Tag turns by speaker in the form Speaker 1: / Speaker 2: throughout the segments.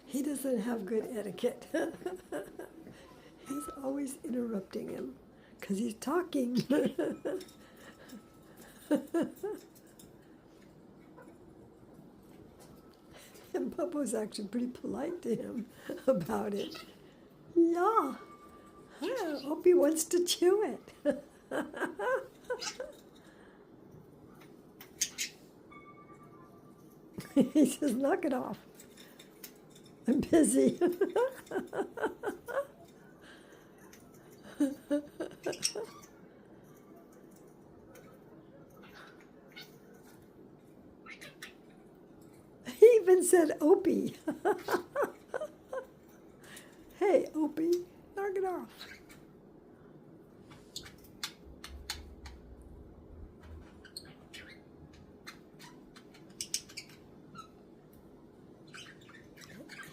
Speaker 1: He doesn't have good etiquette. He's always interrupting him because he's talking. And Bobo's actually pretty polite to him about it. Yeah. I hope he wants to chew it. He says, knock it off. I'm busy. He even said Opie. Hey, Opie, knock it off.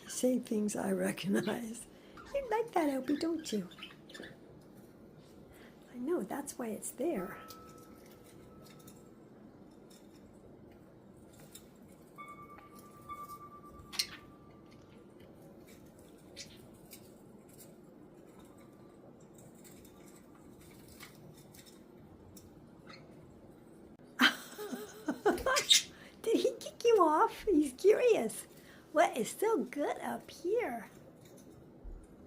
Speaker 1: Saying things I recognize. You like that, Opie, don't you? I know, that's why it's there. Did he kick you off? He's curious. What is so good up here?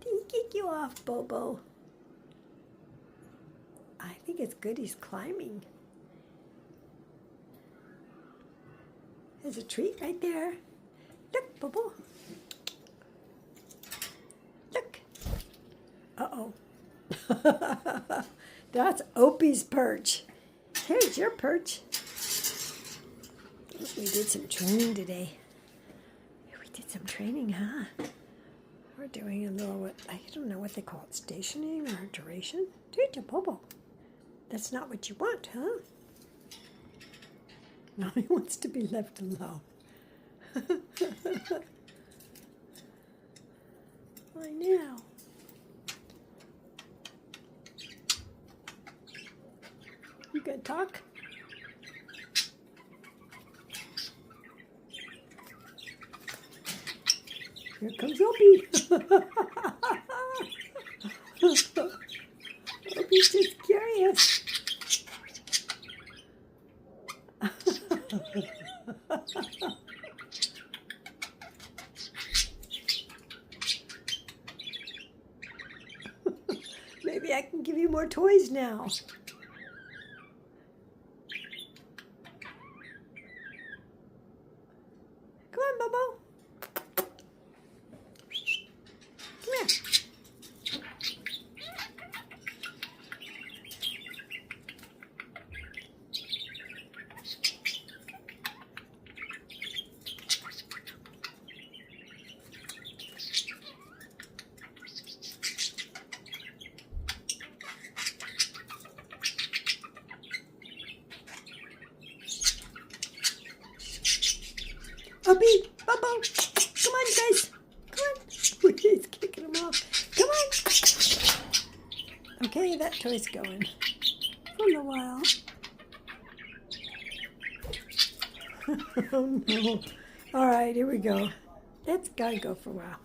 Speaker 1: Did he kick you off, Bobo? I think it's good he's climbing. There's a treat right there. Look, Bobo. Look. Uh-oh. That's Opie's perch. Here's your perch. We did some training today. Some training, huh? We're doing a little, I don't know what they call it, stationing or duration. Dude, Bobo. That's not what you want, huh? No, he wants to be left alone. I know. You gonna talk? Here comes Opie. Opie's just curious. Maybe I can give you more toys now. Come on, Bobo. Opie, Bobo, come on, guys. Come on. He's kicking him off. Come on. Okay, that toy's going for a while. Oh, no. All right, here we go. It's got to go for a while.